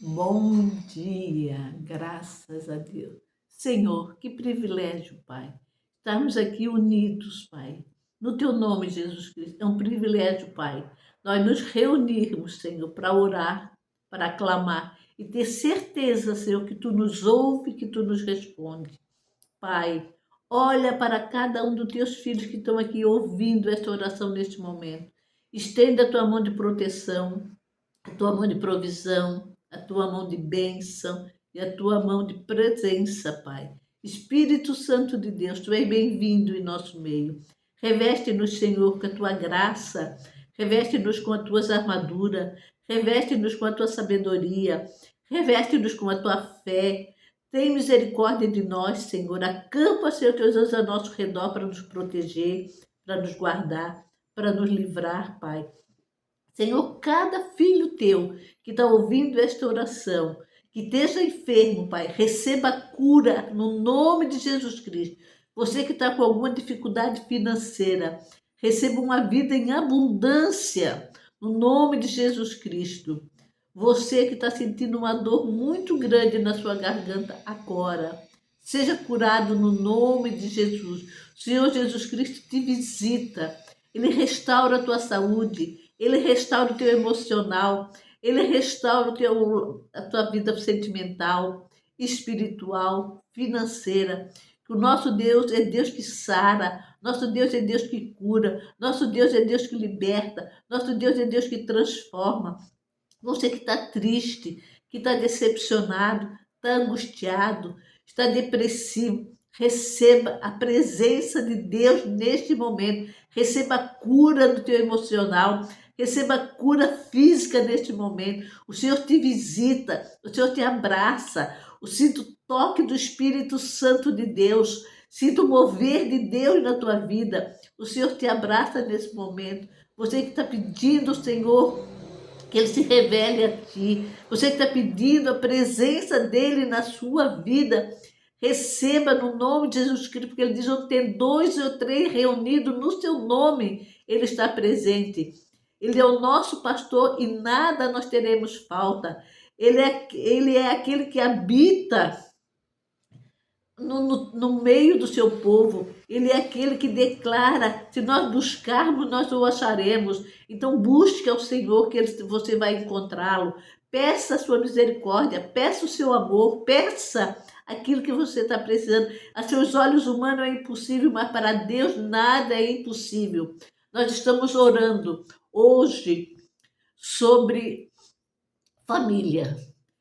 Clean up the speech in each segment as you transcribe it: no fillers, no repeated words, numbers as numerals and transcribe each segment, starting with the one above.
Bom dia, graças a Deus. Senhor, que privilégio, Pai. Estarmos aqui unidos, Pai. No Teu nome, Jesus Cristo. É um privilégio, Pai. Nós nos reunirmos, Senhor, para orar, para clamar e ter certeza, Senhor, que Tu nos ouve, que Tu nos responde. Pai, olha para cada um dos Teus filhos que estão aqui ouvindo esta oração neste momento. Estenda a Tua mão de proteção, a tua mão de provisão, a tua mão de bênção e a tua mão de presença, Pai. Espírito Santo de Deus, tu és bem-vindo em nosso meio. Reveste-nos, Senhor, com a tua graça, reveste-nos com as tuas armaduras, reveste-nos com a tua sabedoria, reveste-nos com a tua fé. Tem misericórdia de nós, Senhor. Acampa, Senhor, teus anjos ao nosso redor para nos proteger, para nos guardar, para nos livrar, Pai. Senhor, cada filho teu que está ouvindo esta oração, que esteja enfermo, Pai, receba cura no nome de Jesus Cristo. Você que está com alguma dificuldade financeira, receba uma vida em abundância no nome de Jesus Cristo. Você que está sentindo uma dor muito grande na sua garganta agora, seja curado no nome de Jesus. O Senhor Jesus Cristo te visita, Ele restaura a tua saúde, Ele restaura o teu emocional, Ele restaura a tua vida sentimental, espiritual, financeira. Que o nosso Deus é Deus que sara, nosso Deus é Deus que cura, nosso Deus é Deus que liberta, nosso Deus é Deus que transforma. Você que está triste, que está decepcionado, está angustiado, está depressivo, receba a presença de Deus neste momento. Receba a cura do teu emocional, receba a cura física neste momento. O Senhor te visita, o Senhor te abraça. Sinta o toque do Espírito Santo de Deus. Sinta o mover de Deus na tua vida. O Senhor te abraça nesse momento. Você que está pedindo, Senhor, que Ele se revele a ti. Você que está pedindo a presença dEle na sua vida, receba no nome de Jesus Cristo, porque Ele diz, onde tem 2 ou 3 reunidos no seu nome, Ele está presente. Ele é o nosso pastor e nada nós teremos falta. Ele é aquele que habita no meio do seu povo. Ele é aquele que declara, se nós buscarmos, nós o acharemos. Então busque ao Senhor, que você vai encontrá-lo. Peça a sua misericórdia, peça o seu amor, peça aquilo que você está precisando. A seus olhos humanos é impossível, mas para Deus nada é impossível. Nós estamos orando hoje sobre família.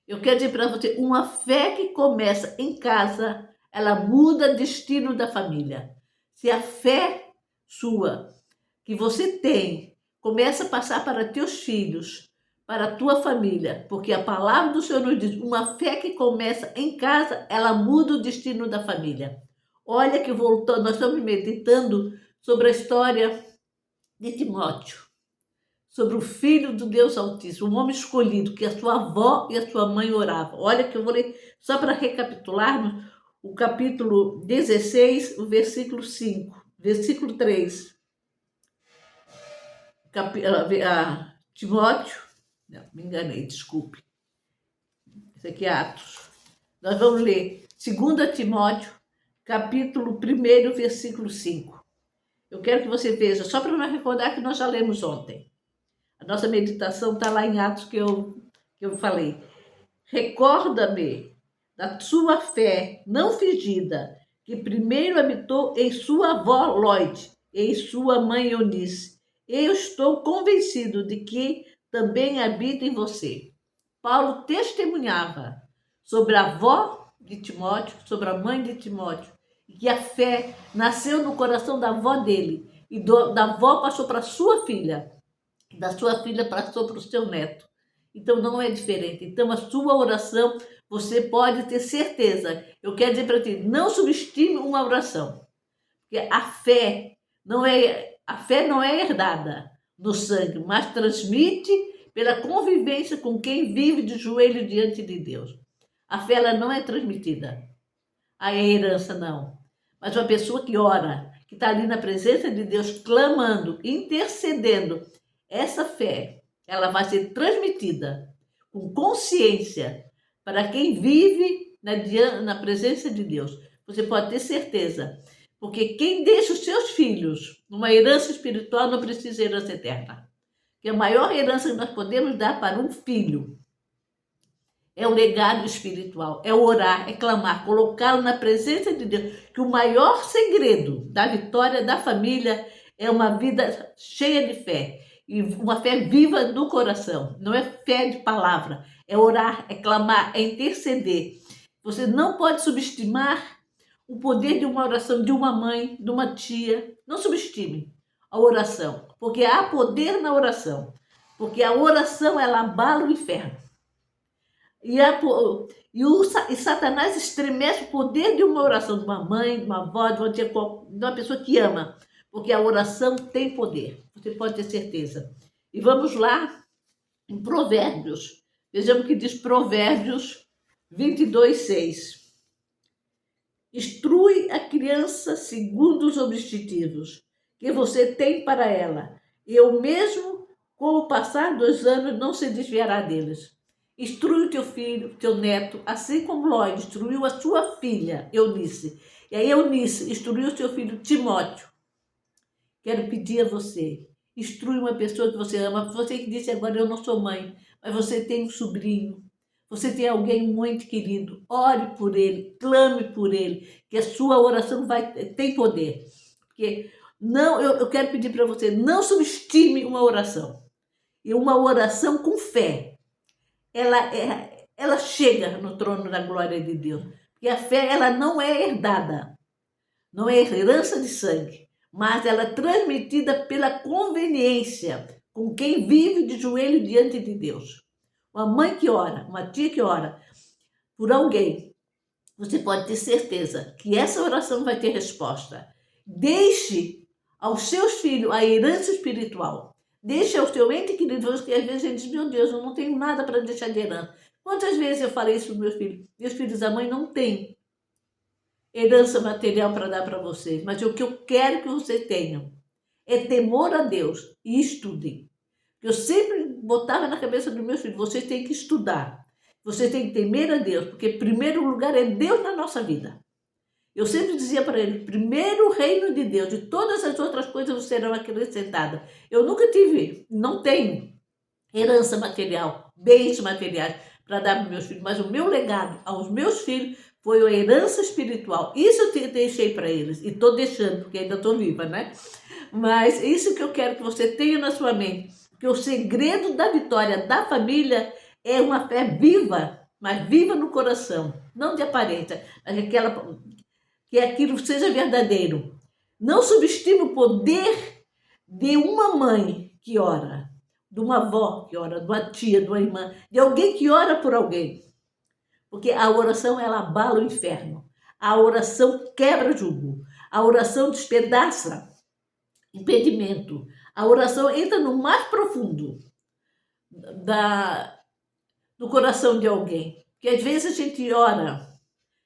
Eu quero dizer para você, uma fé que começa em casa, ela muda o destino da família. Se a fé sua, que você tem, começa a passar para teus filhos, para a tua família, porque a palavra do Senhor nos diz, uma fé que começa em casa, ela muda o destino da família. Olha que voltando, nós estamos meditando sobre a história de Timóteo, sobre o filho do Deus Altíssimo, um homem escolhido, que a sua avó e a sua mãe oravam. Olha que eu vou ler, só para recapitularmos, o capítulo 16, o versículo 5, versículo 3. Timóteo, não, me enganei, desculpe. Isso aqui é Atos. Nós vamos ler 2 Timóteo, capítulo 1, versículo 5. Eu quero que você veja, só para nós recordar que nós já lemos ontem. A nossa meditação está lá em Atos que eu falei. Recorda-me da sua fé não fingida, que primeiro habitou em sua avó Lóide e em sua mãe Eunice. Eu estou convencido de que também habita em você. Paulo testemunhava sobre a avó de Timóteo, sobre a mãe de Timóteo, e que a fé nasceu no coração da avó dele, e da avó passou para sua filha, da sua filha passou para o seu neto. Então não é diferente. Então a sua oração, você pode ter certeza. Eu quero dizer para ti, não subestime uma oração. Porque a fé não é herdada no sangue, mas transmite pela convivência com quem vive de joelho diante de Deus. A fé ela não é transmitida. A herança não. Mas uma pessoa que ora, que está ali na presença de Deus, clamando, intercedendo, essa fé, ela vai ser transmitida. com consciência, para quem vive na presença de Deus. Você pode ter certeza, porque quem deixa os seus filhos numa herança espiritual não precisa de herança eterna. Que a maior herança que nós podemos dar para um filho é o legado espiritual, é orar, é clamar, colocá-lo na presença de Deus. Que o maior segredo da vitória da família é uma vida cheia de fé. E uma fé viva no coração. Não é fé de palavra, é orar, é clamar, é interceder. Você não pode subestimar o poder de uma oração de uma mãe, de uma tia. Não subestime a oração, porque há poder na oração. Porque a oração, ela abala o inferno. E Satanás estremece o poder de uma oração de uma mãe, de uma avó, de uma pessoa que ama. Porque a oração tem poder. Você pode ter certeza. E vamos lá em Provérbios. Vejamos o que diz Provérbios 22:6. Instrui a criança segundo os objetivos que você tem para ela. E eu mesmo, com o passar dos anos, não se desviará deles. Instrui o teu filho, teu neto, assim como Ló instruiu a sua filha, Eunice. E a Eunice instruiu o seu filho, Timóteo. Quero pedir a você, instrui uma pessoa que você ama. Você que disse agora, eu não sou mãe, mas você tem um sobrinho. Você tem alguém muito querido. Ore por ele, clame por ele, que a sua oração tem poder. Porque eu quero pedir para você, não subestime uma oração. E uma oração com fé. Ela chega no trono da glória de Deus. Porque a fé, ela não é herdada. Não é herança de sangue. Mas ela é transmitida pela conveniência com quem vive de joelho diante de Deus. Uma mãe que ora, uma tia que ora por alguém, você pode ter certeza que essa oração vai ter resposta. Deixe aos seus filhos a herança espiritual. Deixe ao seu ente querido, que às vezes ele diz, meu Deus, eu não tenho nada para deixar de herança. Quantas vezes eu falei isso para os meus filhos? Meus filhos, a mãe não tem herança material para dar para vocês, mas o que eu quero que vocês tenham é temor a Deus e estudem. Eu sempre botava na cabeça dos meus filhos, vocês têm que estudar, vocês têm que temer a Deus, porque em primeiro lugar é Deus na nossa vida. Eu sempre dizia para eles, primeiro o reino de Deus, e todas as outras coisas serão acrescentadas. Eu nunca tive, não tenho herança material, bens materiais para dar para meus filhos, mas o meu legado aos meus filhos foi a herança espiritual. Isso eu deixei para eles, e estou deixando, porque ainda estou viva, né? Mas isso que eu quero que você tenha na sua mente, porque o segredo da vitória da família é uma fé viva, mas viva no coração, não de aparência, mas que aquilo seja verdadeiro. Não subestime o poder de uma mãe que ora, de uma avó que ora, de uma tia, de uma irmã, de alguém que ora por alguém. Porque a oração, ela abala o inferno. A oração quebra jugo. A oração despedaça impedimento. A oração entra no mais profundo do coração de alguém. Porque às vezes a gente ora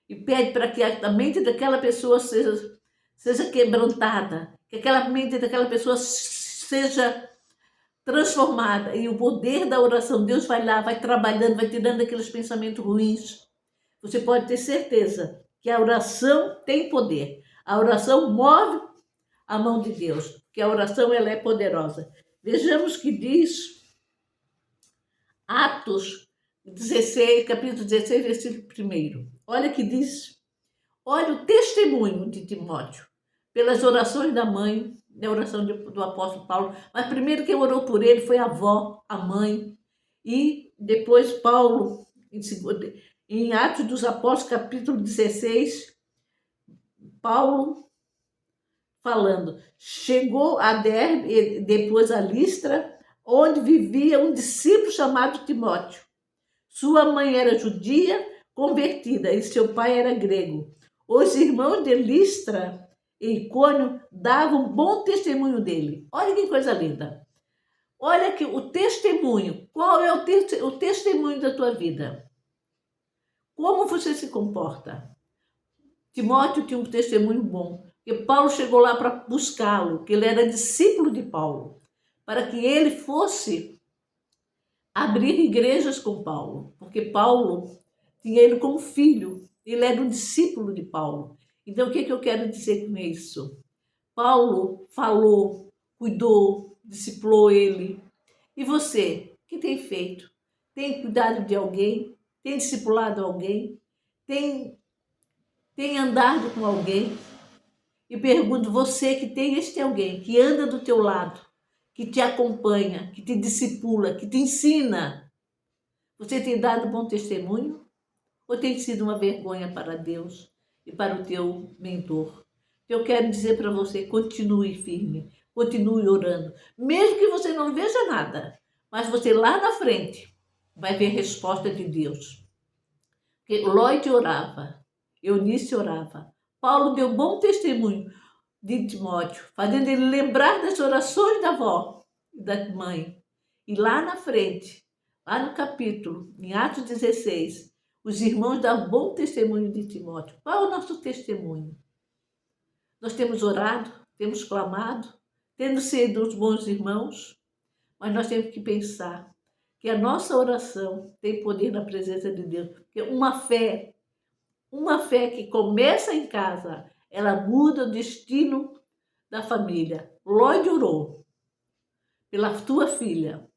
e pede para que a mente daquela pessoa seja quebrantada, que aquela mente daquela pessoa seja transformada. E o poder da oração, Deus vai lá, vai trabalhando, vai tirando aqueles pensamentos ruins. Você pode ter certeza que a oração tem poder. A oração move a mão de Deus, porque a oração, ela é poderosa. Vejamos que diz Atos 16, capítulo 16, versículo 1. Olha que diz, olha o testemunho de Timóteo, pelas orações da mãe, da oração do apóstolo Paulo, mas primeiro quem orou por ele foi a avó, a mãe, e depois Paulo, em Atos dos Apóstolos, capítulo 16, Paulo falando, chegou a Derbe e depois a Listra, onde vivia um discípulo chamado Timóteo. Sua mãe era judia, convertida, e seu pai era grego. Os irmãos de Listra e Icônio davam bom testemunho dele. Olha que coisa linda. Olha que o testemunho. Qual é o testemunho da tua vida? Como você se comporta? Timóteo tinha um testemunho bom. Porque Paulo chegou lá para buscá-lo, que ele era discípulo de Paulo, para que ele fosse abrir igrejas com Paulo, porque Paulo tinha ele como filho, ele era um discípulo de Paulo. Então, o que eu quero dizer com isso? Paulo falou, cuidou, discipulou ele. E você, o que tem feito? Tem cuidado de alguém? Tem discipulado alguém? Tem andado com alguém? E pergunto, você que tem este alguém, que anda do teu lado, que te acompanha, que te discipula, que te ensina, você tem dado bom testemunho? Ou tem sido uma vergonha para Deus e para o teu mentor? Eu quero dizer para você, continue firme, continue orando. Mesmo que você não veja nada, mas você lá na frente vai ver a resposta de Deus. Porque Lloyd orava, Eunice orava, Paulo deu bom testemunho de Timóteo, fazendo ele lembrar das orações da avó e da mãe. E lá na frente, lá no capítulo, em Atos 16, os irmãos dão bom testemunho de Timóteo. Qual é o nosso testemunho? Nós temos orado, temos clamado, temos sido os bons irmãos, mas nós temos que pensar que a nossa oração tem poder na presença de Deus. Porque uma fé que começa em casa, ela muda o destino da família. Lloyd orou pela tua filha.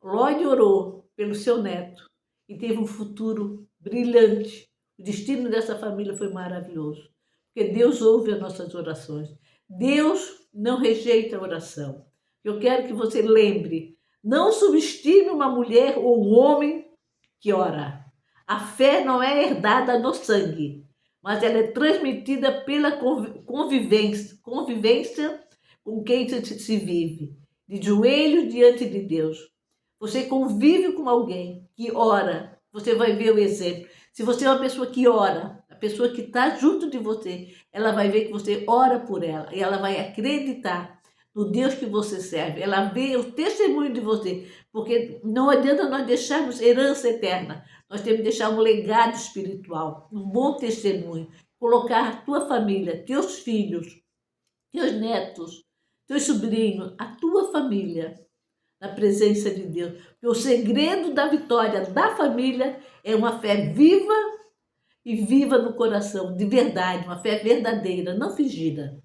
Lloyd orou pelo seu neto e teve um futuro brilhante. O destino dessa família foi maravilhoso, porque Deus ouve as nossas orações. Deus não rejeita a oração. Eu quero que você lembre, não subestime uma mulher ou um homem que ora. A fé não é herdada no sangue, mas ela é transmitida pela convivência com quem se vive, de joelhos diante de Deus. Você convive com alguém que ora, você vai ver o exemplo. Se você é uma pessoa que ora, a pessoa que está junto de você, ela vai ver que você ora por ela e ela vai acreditar no Deus que você serve. Ela vê o testemunho de você, porque não adianta nós deixarmos herança eterna. Nós temos que deixar um legado espiritual, um bom testemunho, colocar a tua família, teus filhos, teus netos, teus sobrinhos, a tua família na presença de Deus. Porque o segredo da vitória da família é uma fé viva e viva no coração, de verdade, uma fé verdadeira, não fingida.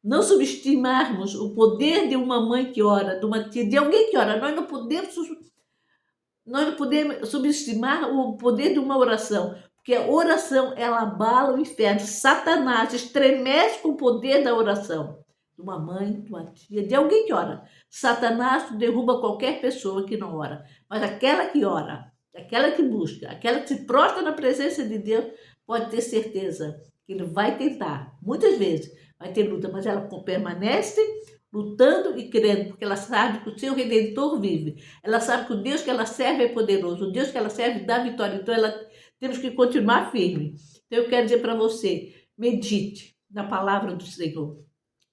Não subestimarmos o poder de uma mãe que ora, de uma tia, de alguém que ora. Nós não podemos subestimar o poder de uma oração, porque a oração, ela abala o inferno. Satanás estremece com o poder da oração. De uma mãe, de uma tia, de alguém que ora. Satanás derruba qualquer pessoa que não ora. Mas aquela que ora, aquela que busca, aquela que se prostra na presença de Deus, pode ter certeza que ele vai tentar. Muitas vezes vai ter luta, mas ela permanece lutando e crendo, porque ela sabe que o seu Redentor vive. Ela sabe que o Deus que ela serve é poderoso, o Deus que ela serve dá vitória. Então, temos que continuar firme. Então, eu quero dizer para você, medite na palavra do Senhor.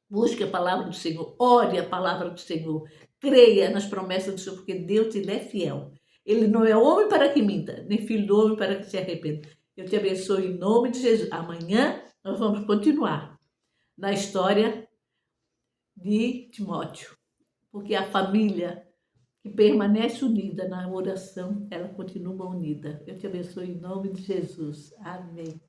Busque a palavra do Senhor, ore a palavra do Senhor, creia nas promessas do Senhor, porque Deus, ele é fiel. Ele não é homem para que minta, nem filho do homem para que se arrependa. Eu te abençoe em nome de Jesus. Amanhã nós vamos continuar na história de Timóteo, porque a família que permanece unida na oração, ela continua unida. Eu te abençoe em nome de Jesus. Amém.